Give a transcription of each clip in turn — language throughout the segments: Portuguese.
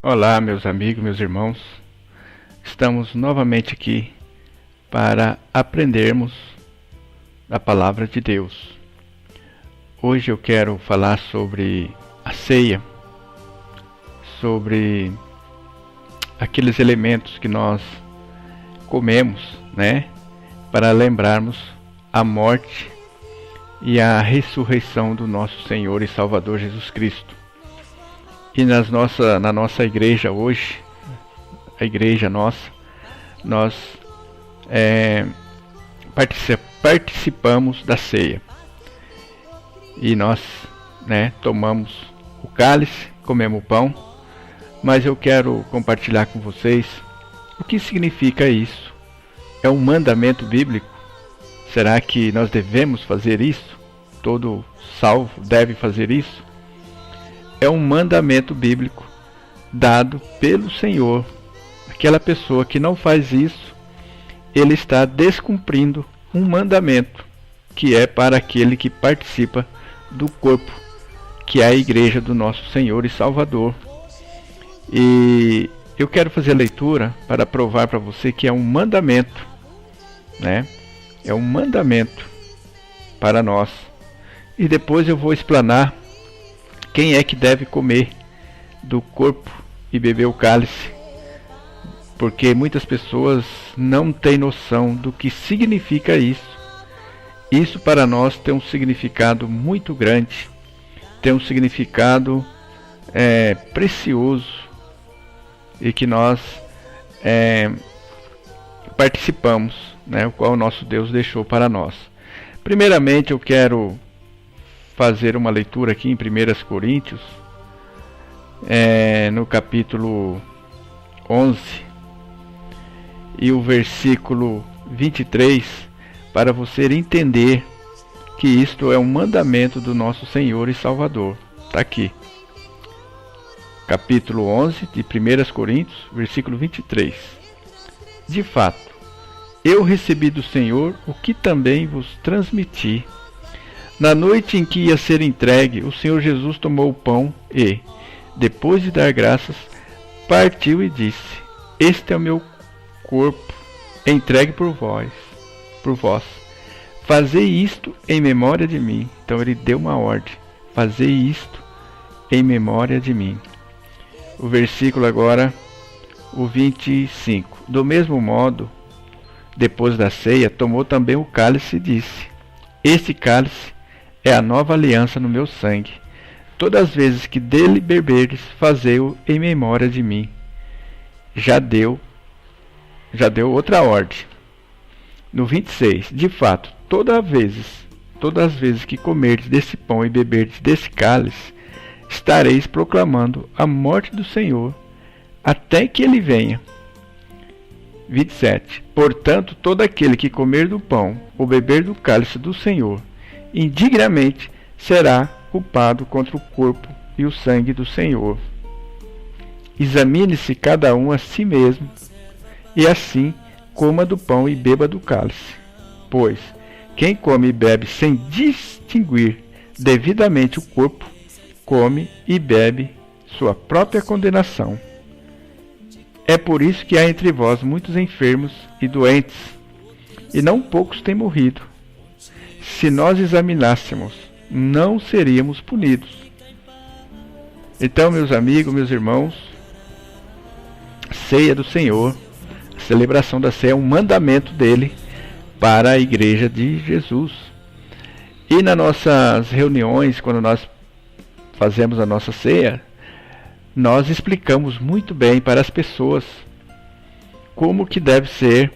Olá, meus amigos, meus irmãos. Estamos novamente aqui para aprendermos a palavra de Deus. Hoje eu quero falar sobre a ceia, sobre aqueles elementos que nós comemos, para lembrarmos a morte e a ressurreição do nosso Senhor e Salvador Jesus Cristo. E na nossa igreja hoje, a igreja nossa, nós participamos da ceia. E nós tomamos o cálice, comemos o pão, mas eu quero compartilhar com vocês o que significa isso. É um mandamento bíblico? Será que nós devemos fazer isso? Todo salvo deve fazer isso? É um mandamento bíblico dado pelo Senhor. Aquela pessoa que não faz isso, ele está descumprindo um mandamento que é para aquele que participa do corpo, que é a igreja do nosso Senhor e Salvador. E eu quero fazer a leitura para provar para você que é um mandamento, É um mandamento para nós. E depois eu vou explanar quem é que deve comer do corpo e beber o cálice, porque muitas pessoas não têm noção do que significa isso. Isso para nós tem um significado muito grande, tem um significado precioso e que nós participamos, o qual o nosso Deus deixou para nós. Primeiramente eu quero fazer uma leitura aqui em 1 Coríntios, no capítulo 11 e o versículo 23, para você entender que isto é um mandamento do nosso Senhor e Salvador. Está aqui, capítulo 11 de 1 Coríntios, versículo 23. De fato, eu recebi do Senhor o que também vos transmiti. Na noite em que ia ser entregue, o Senhor Jesus tomou o pão e, depois de dar graças, partiu e disse: Este é o meu corpo, entregue por vós. Fazei isto em memória de mim. Então ele deu uma ordem: fazei isto em memória de mim. O versículo agora, o 25. Do mesmo modo, depois da ceia, tomou também o cálice e disse: Este cálice é a nova aliança no meu sangue. Todas as vezes que dele beberdes, fazei-o em memória de mim. Já deu outra ordem. No 26, de fato, todas as vezes que comerdes desse pão e beberdes desse cálice, estareis proclamando a morte do Senhor, até que ele venha. 27. Portanto, todo aquele que comer do pão ou beber do cálice do Senhor indignamente será culpado contra o corpo e o sangue do Senhor. Examine-se cada um a si mesmo, e assim coma do pão e beba do cálice. Pois quem come e bebe sem distinguir devidamente o corpo, come e bebe sua própria condenação. É por isso que há entre vós muitos enfermos e doentes, e não poucos têm morrido. Se nós examinássemos, não seríamos punidos. Então, meus amigos, meus irmãos, a ceia do Senhor, a celebração da ceia é um mandamento dele para a igreja de Jesus. E nas nossas reuniões, quando nós fazemos a nossa ceia, nós explicamos muito bem para as pessoas como que deve ser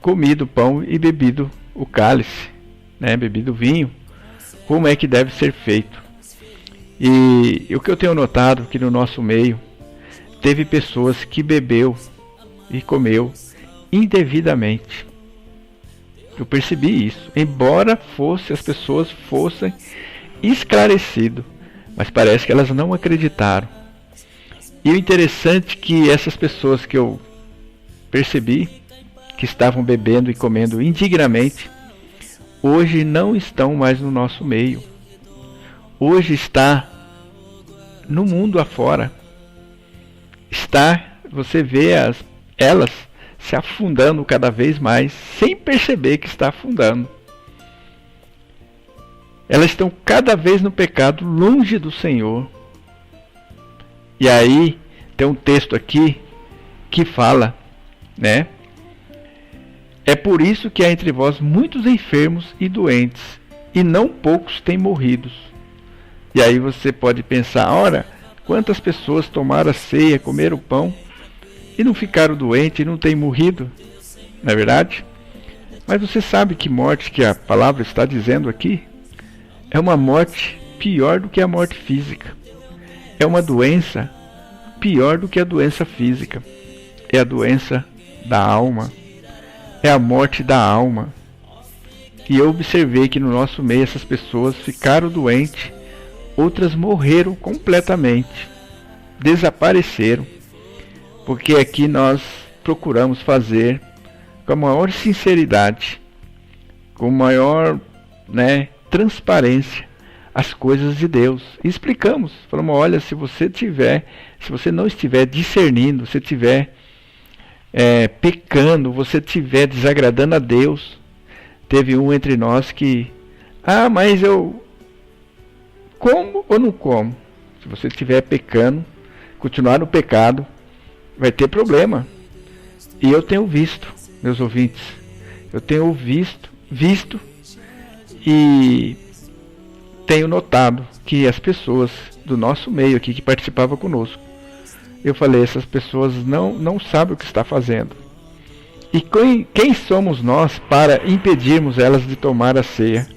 comido o pão e bebido o cálice, bebido o vinho, como é que deve ser feito. E o que eu tenho notado que no nosso meio teve pessoas que bebeu e comeu indevidamente. Eu percebi isso, embora as pessoas fossem esclarecidas, mas parece que elas não acreditaram. E o interessante é que essas pessoas que eu percebi que estavam bebendo e comendo indignamente, hoje não estão mais no nosso meio. Hoje está no mundo afora. Você vê elas se afundando cada vez mais, sem perceber que está afundando. Elas estão cada vez no pecado, longe do Senhor. E aí tem um texto aqui que fala, né? É por isso que há entre vós muitos enfermos e doentes, e não poucos têm morrido. E aí você pode pensar, ora, quantas pessoas tomaram a ceia, comeram o pão, e não ficaram doentes, e não têm morrido? Não é verdade? Mas você sabe que morte que a palavra está dizendo aqui é uma morte pior do que a morte física. É uma doença pior do que a doença física. É a doença da alma. É a morte da alma. E eu observei que no nosso meio essas pessoas ficaram doentes, outras morreram completamente, desapareceram. Porque aqui nós procuramos fazer com a maior sinceridade, com maior, transparência, as coisas de Deus. E explicamos, falamos, olha, se você não estiver discernindo, se estiver pecando, você estiver desagradando a Deus. Teve um entre nós que, mas eu como ou não como? Se você estiver pecando, continuar no pecado, vai ter problema. E eu tenho visto, meus ouvintes, eu tenho visto e tenho notado que as pessoas do nosso meio aqui que participavam conosco, eu falei, essas pessoas não sabem o que está fazendo. E quem somos nós para impedirmos elas de tomar a ceia?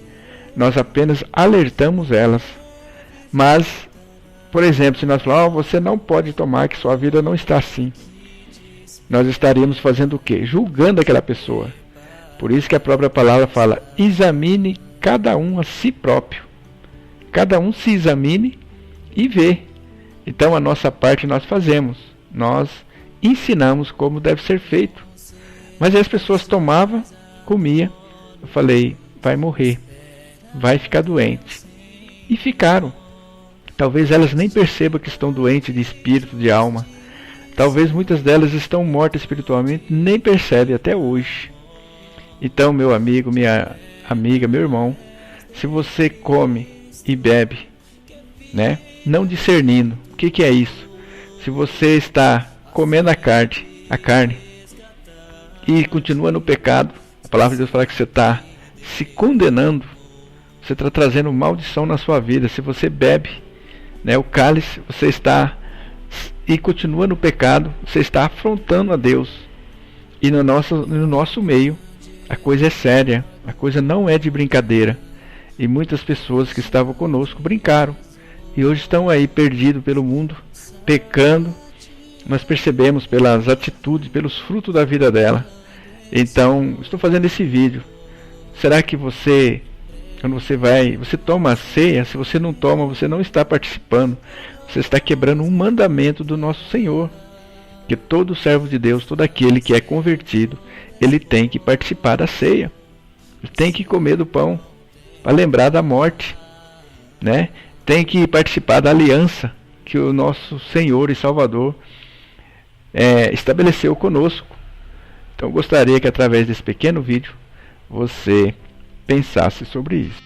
Nós apenas alertamos elas. Mas, por exemplo, se nós falarmos, você não pode tomar, que sua vida não está assim, nós estaríamos fazendo o quê? Julgando aquela pessoa. Por isso que a própria palavra fala, examine cada um a si próprio. Cada um se examine e vê. Então a nossa parte nós fazemos. Nós ensinamos como deve ser feito. Mas aí as pessoas tomavam, comiam. Eu falei, vai morrer. Vai ficar doente. E ficaram. Talvez elas nem percebam que estão doentes de espírito, de alma. Talvez muitas delas estão mortas espiritualmente, nem percebem até hoje. Então, meu amigo, minha amiga, meu irmão, se você come e bebe, não discernindo, o que é isso? Se você está comendo a carne, e continua no pecado, a palavra de Deus fala que você está se condenando, você está trazendo maldição na sua vida. Se você bebe, o cálice, você está e continua no pecado, você está afrontando a Deus. E no nosso meio, a coisa é séria, a coisa não é de brincadeira. E muitas pessoas que estavam conosco brincaram. E hoje estão aí perdidos pelo mundo, pecando. Nós percebemos pelas atitudes, pelos frutos da vida dela. Então, estou fazendo esse vídeo. Será que você, quando você toma a ceia, se você não toma, você não está participando. Você está quebrando um mandamento do nosso Senhor. Que todo servo de Deus, todo aquele que é convertido, ele tem que participar da ceia. Ele tem que comer do pão, para lembrar da morte. Tem que participar da aliança que o nosso Senhor e Salvador estabeleceu conosco. Então gostaria que através desse pequeno vídeo você pensasse sobre isso.